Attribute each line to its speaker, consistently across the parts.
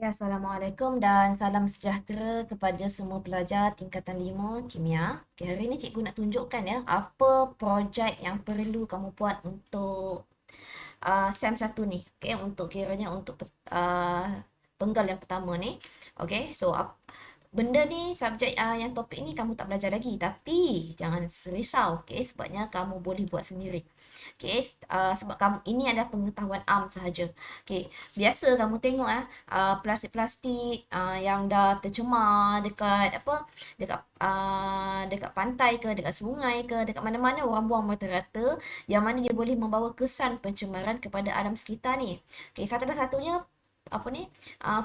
Speaker 1: Ya, Assalamualaikum dan salam sejahtera kepada semua pelajar tingkatan 5 Kimia. Okay, hari ini cikgu nak tunjukkan ya apa projek yang perlu kamu buat untuk SEM 1 ni. Okay, untuk kiranya untuk penggal yang pertama ni. Okay, so benda ni subjek yang topik ni kamu tak belajar lagi, tapi jangan risau, okay, sebabnya kamu boleh buat sendiri. Okay, sebab kamu ini adalah pengetahuan am sahaja. Okay, biasa kamu tengok plastik-plastik yang dah tercemar dekat apa, dekat pantai ke, dekat sungai ke, dekat mana-mana orang buang merata-rata, yang mana dia boleh membawa kesan pencemaran kepada alam sekitar ni. Okay, satu-satunya apa ni,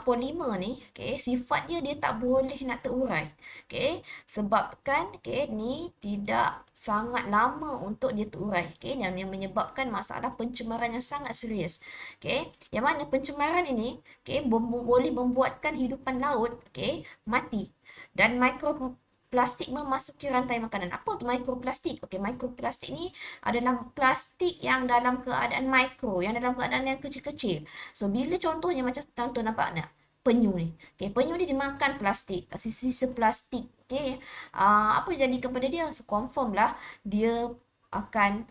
Speaker 1: polimer ni, okay, sifat dia tak boleh nak terurai. Okay, sebabkan okay, ni tidak sangat lama untuk dia terurai. Okay, yang menyebabkan masalah pencemaran yang sangat serius. Okay, yang mana pencemaran ini okay, boleh membuatkan hidupan laut okay, mati. Dan mikroplastik memasuki rantai makanan. Apa tu mikroplastik? Okey, mikroplastik ni adalah plastik yang dalam keadaan mikro, yang dalam keadaan yang kecil-kecil. So, bila contohnya macam tuan-tuan nampak nak penyu ni. Okey, penyu ni dimakan plastik, sisa-sisa plastik. Okey, apa jadi kepada dia? So, confirm lah dia akan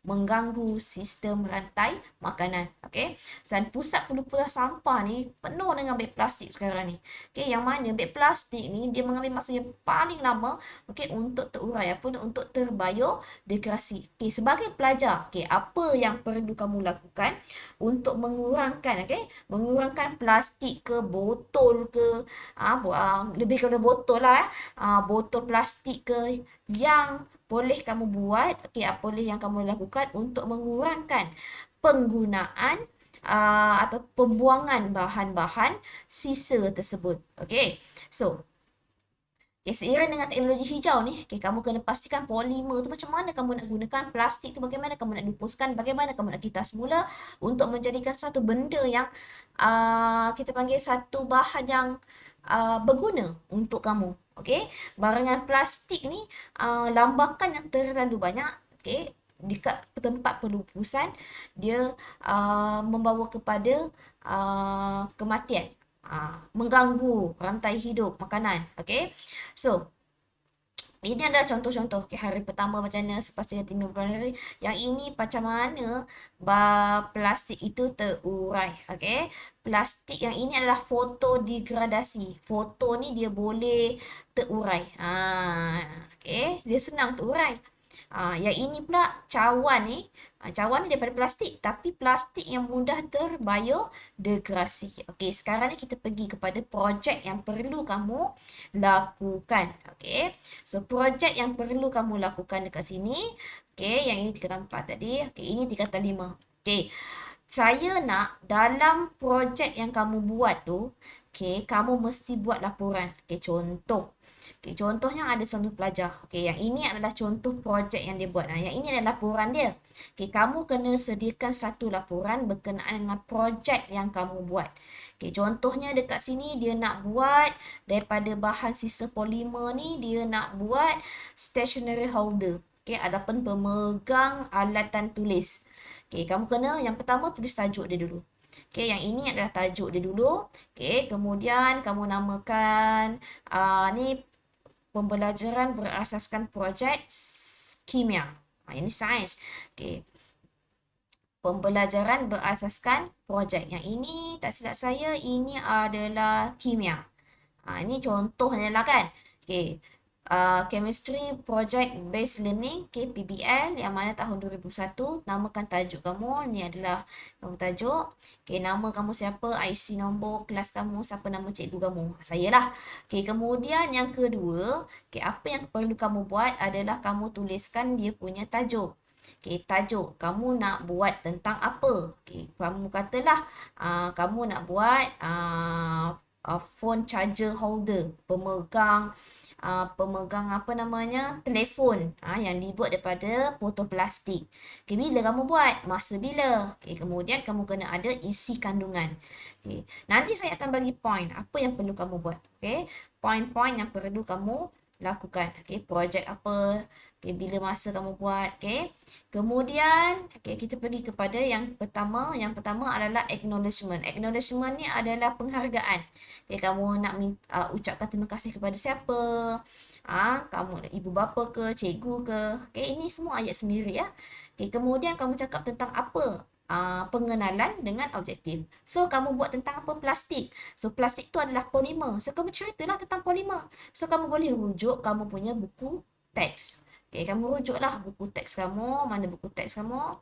Speaker 1: mengganggu sistem rantai makanan. Okey. Dan pusat pelupur sampah ni penuh dengan beg plastik sekarang ni. Okey, yang mana beg plastik ni dia mengambil masa yang paling lama okey untuk terurai apa untuk terbiodegradasi. Okey, sebagai pelajar, okey, apa yang perlu kamu lakukan untuk mengurangkan mengurangkan plastik ke botol ke lebih kepada botol lah botol plastik ke yang boleh kamu buat, okey, apa boleh yang kamu lakukan untuk mengurangkan penggunaan atau pembuangan bahan-bahan sisa tersebut. Okey. So, okay, seiring dengan teknologi hijau ni, okay, kamu kena pastikan polimer tu macam mana kamu nak gunakan, plastik tu bagaimana kamu nak dupuskan, bagaimana kamu nak kitas semula untuk menjadikan satu benda yang kita panggil satu bahan yang berguna untuk kamu. Okey, barangan plastik ni lambakan yang terlalu banyak, okey, dekat tempat pelupusan dia membawa kepada kematian, mengganggu rantai hidup makanan. Okey, so ini adalah contoh-contoh. Okay, hari pertama macam mana, selepas 3 bulan hari. Yang ini macam mana plastik itu terurai. Okay. Plastik yang ini adalah fotodegradasi. Foto ni dia boleh terurai. Okay. Dia senang terurai. Yang ini pula cawan ni. Cawan ni daripada plastik. Tapi plastik yang mudah terbiodegradasi. Okey, sekarang ni kita pergi kepada projek yang perlu kamu lakukan. Okey, so projek yang perlu kamu lakukan dekat sini. Okey, yang ini tingkatan 4 tadi. Okey, ini tingkatan 5. Okey, saya nak dalam projek yang kamu buat tu, okey, kamu mesti buat laporan. Okey, contoh. Okay, contohnya ada satu pelajar. Okay, yang ini adalah contoh projek yang dia buat. Yang ini adalah laporan dia. Okay, kamu kena sediakan satu laporan berkenaan dengan projek yang kamu buat. Okay, contohnya dekat sini dia nak buat daripada bahan sisa polimer ni, dia nak buat stationery holder. Okay, ataupun pemegang alatan tulis. Okay, kamu kena yang pertama tulis tajuk dia dulu. Okay, yang ini adalah tajuk dia dulu. Okay, kemudian kamu namakan ni pembelajaran berasaskan projek kimia. Ini sains. Okay. Pembelajaran berasaskan projek. Yang ini, tak silap saya, ini adalah kimia. Ini contohnya lah kan. Okay. Chemistry Project Based Learning, okay, PBL, yang mana tahun 2001. Namakan tajuk kamu. Ini adalah nama tajuk. Okay, nama kamu siapa, IC nombor, kelas kamu, siapa nama cikgu kamu. Saya lah. Okay, kemudian yang kedua, okay, apa yang perlu kamu buat adalah kamu tuliskan dia punya tajuk. Okay, tajuk. Kamu nak buat tentang apa? Okay, kamu katalah kamu nak buat phone charger holder, pemegang apa namanya, telefon yang dibuat daripada botol plastik. Okay, bila kamu buat? Masa bila? Okay, kemudian kamu kena ada isi kandungan. Okay, nanti saya akan bagi point apa yang perlu kamu buat. Okay, point-point yang perlu kamu lakukan. Okey, projek apa, okey, bila masa kamu buat, okey. Kemudian, okey, kita pergi kepada yang pertama. Yang pertama adalah acknowledgement. Acknowledgement ni adalah penghargaan. Okey, kamu nak ucapkan terima kasih kepada siapa? Kamu ibu bapa ke, cikgu ke? Okey, ini semua ayat sendiri ya. Okey, kemudian kamu cakap tentang apa? Pengenalan dengan objektif. So, kamu buat tentang apa? Plastik. So, plastik tu adalah polimer. So, kamu ceritalah tentang polimer. So, kamu boleh rujuk kamu punya buku teks. Okay, kamu rujuklah buku teks kamu. Mana buku teks kamu?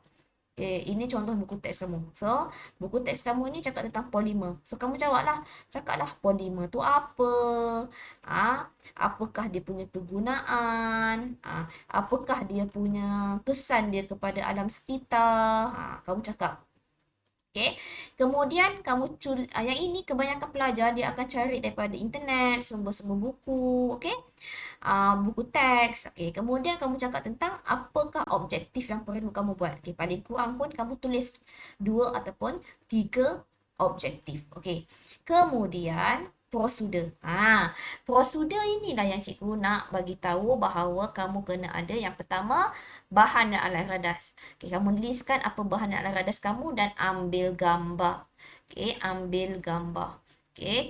Speaker 1: Okay, ini contoh buku teks kamu. So, buku teks kamu ni cakap tentang polimer. So, kamu jawablah. Cakaplah polimer tu apa? Apakah dia punya kegunaan? Apakah dia punya kesan dia kepada alam sekitar? Kamu cakap. Okay. Kemudian yang ini kebanyakan pelajar dia akan cari daripada internet, sumber-sumber buku, okay. Buku teks, okay. Kemudian kamu cakap tentang apakah objektif yang perlu kamu buat. Okay. Paling kurang pun kamu tulis 2 ataupun 3 objektif, okay. Kemudian prosedur. Prosedur inilah yang cikgu nak bagi tahu bahawa kamu kena ada yang pertama bahan dan alat radas. Okay, kamu listkan apa bahan dan alat radas kamu dan ambil gambar. Okay, ambil gambar. Okay,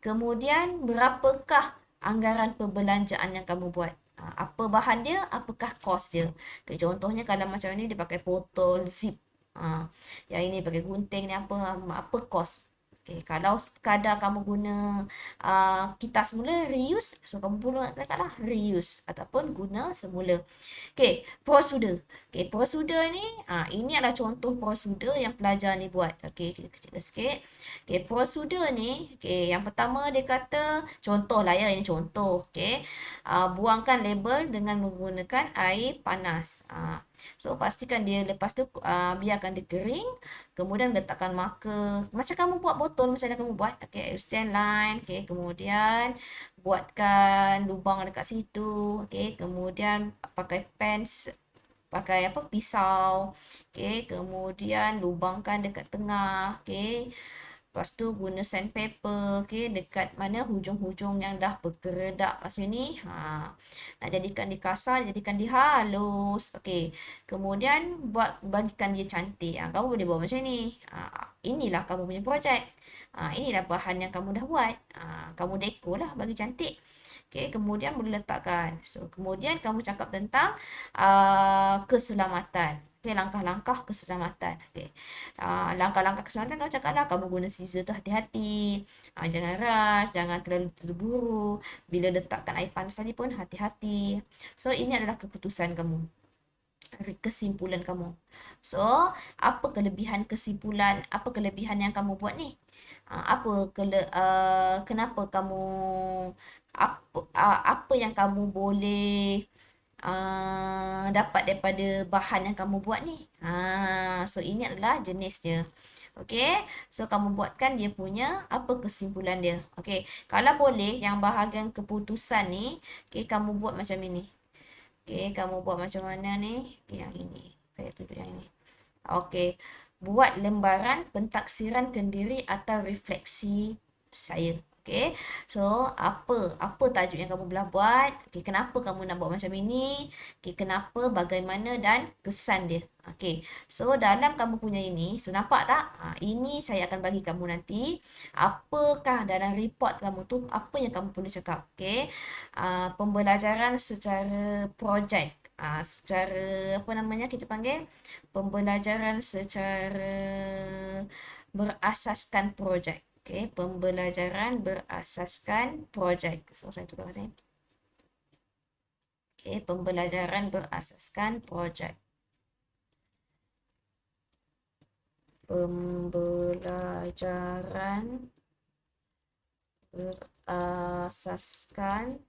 Speaker 1: kemudian berapakah anggaran perbelanjaan yang kamu buat? Apa bahan dia? Apakah kos dia? Okay, contohnya kalau macam ni dia pakai botol zip. Yang ini pakai gunting ni apa kos? Okay, kalau sekadar kamu guna kitas semula reuse, so kamu pun katakanlah reuse ataupun guna semula. Okay, prosedur. Okay, prosedur ni, ini adalah contoh prosedur yang pelajar ni buat. Okay, kita kecilkan sikit. Okay, prosedur ni, okay, yang pertama dia kata, contoh lah ya, ini contoh. Okay, buangkan label dengan menggunakan air panas. So, pastikan dia lepas tu, biarkan dia kering. Kemudian letakkan marker. Macam kamu buat botol, macam mana kamu buat. Okay, stand line. Okay, kemudian buatkan lubang dekat situ. Okay, kemudian pakai pen, pakai apa, pisau. Okay, kemudian lubangkan dekat tengah. Okay, lepas tu guna sandpaper, okay, dekat mana hujung-hujung yang dah berkeredak kat sini. Nak jadikan dia kasar, jadikan dia halus. Okay, kemudian bagikan dia cantik. Kamu boleh buat macam ni. Inilah kamu punya projek. Inilah bahan yang kamu dah buat. Kamu dekor lah bagi cantik. Okay, kemudian boleh letakkan. So, kemudian kamu cakap tentang keselamatan. Okay, langkah-langkah keselamatan. Okay. Langkah-langkah keselamatan kamu cakaplah kamu guna scissor tu hati-hati. Jangan rush, jangan terlalu terburu. Bila letakkan air panas tadi pun hati-hati. So, ini adalah keputusan kamu. Kesimpulan kamu. So, apa kesimpulan, apa kelebihan yang kamu buat ni? Kenapa kamu, apa yang kamu boleh dapat daripada bahan yang kamu buat ni. So, ini adalah jenisnya. Okay, so kamu buatkan dia punya apa kesimpulan dia. Okay, kalau boleh yang bahagian keputusan ni, okay, kamu buat macam ini. Okay, kamu buat macam mana ni? Okay, yang ini. Saya tunjuk yang ini. Okay, buat lembaran pentaksiran kendiri atau refleksi saya. Okay, so apa tajuk yang kamu belah buat? Okay, kenapa kamu nak buat macam ini? Okay, kenapa, bagaimana dan kesan dia. Okay, so dalam kamu punya ini, so nampak tak? Ini saya akan bagi kamu nanti. Apakah dalam report kamu tu, apa yang kamu perlu cakap? Okay, pembelajaran secara projek. Secara apa namanya kita panggil? Pembelajaran secara berasaskan projek. Okay, pembelajaran berasaskan projek. So, saya tulis ni. Okay, pembelajaran berasaskan projek. Pembelajaran berasaskan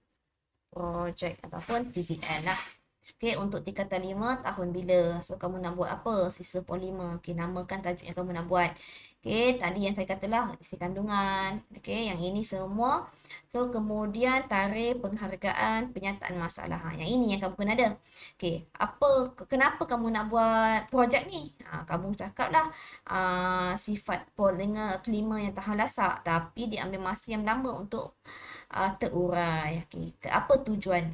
Speaker 1: projek ataupun PBL lah. Okay, untuk tingkatan 5 tahun bila? So, kamu nak buat apa? Sisa polimer. Okay, namakan tajuk yang kamu nak buat. Okay, tadi yang saya katalah isi kandungan. Okay, yang ini semua. So, kemudian tarikh penghargaan penyataan masalah. Yang ini yang kamu kena ada. Okay, kenapa kamu nak buat projek ni? Kamu cakaplah sifat polimer yang tahan lasak. Tapi diambil masa yang lama untuk terurai. Okay. Apa tujuan?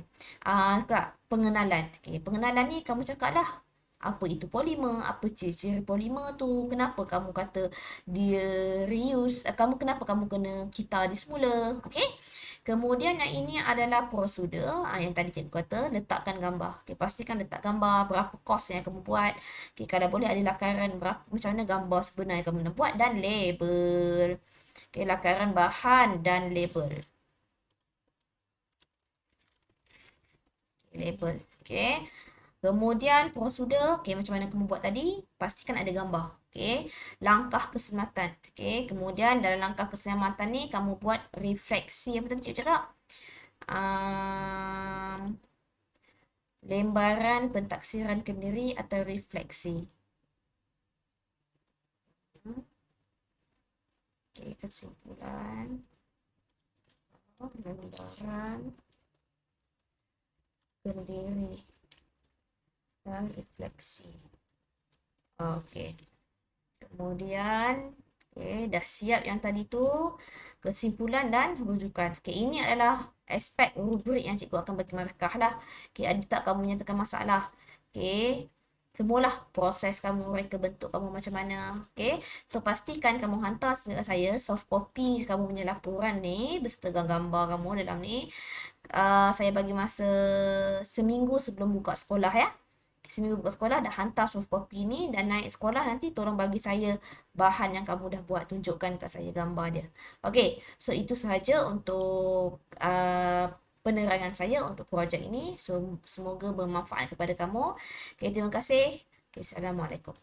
Speaker 1: Kak, pengenalan. Okay. Pengenalan ni kamu cakap lah. Apa itu polimer? Apa ciri-ciri polimer tu? Kenapa kamu kata dia reuse? Kenapa kamu kena kita di semula? Okay. Kemudian yang ini adalah prosedur. Yang tadi cikgu kata, letakkan gambar. Okay, pastikan letak gambar, berapa kos yang kamu buat. Okay, kalau boleh ada lakaran berapa, macam mana gambar sebenar yang kamu nak buat dan label. Okay, lakaran bahan dan label. Okay, label. Okay. Kemudian prosedur, okay, macam mana kamu buat tadi, pastikan ada gambar. Okay. Langkah keselamatan. Okay. Kemudian dalam langkah keselamatan ni, kamu buat refleksi. Apa tadi cikgu cakap? Lembaran pentaksiran kendiri atau refleksi. Okay, kesimpulan. Lembaran kendiri dan refleksi. Okey. Kemudian, dah siap yang tadi tu, kesimpulan dan rujukan. Ini adalah aspek rubrik yang cikgu akan bagi markah lah. Ada tak kamu menyatakan masalah? Semualah proses kamu, reka bentuk kamu macam mana. So pastikan kamu hantar saya soft copy kamu punya laporan ni beserta gambar kamu dalam ni. Saya bagi masa seminggu sebelum buka sekolah ya. Seminggu buka sekolah dah hantar soft copy ni, dan naik sekolah nanti tolong bagi saya bahan yang kamu dah buat, tunjukkan kat saya gambar dia. Okey, so itu sahaja untuk penerangan saya untuk projek ini. So semoga bermanfaat kepada kamu. Okey, terima kasih. Okay, Assalamualaikum.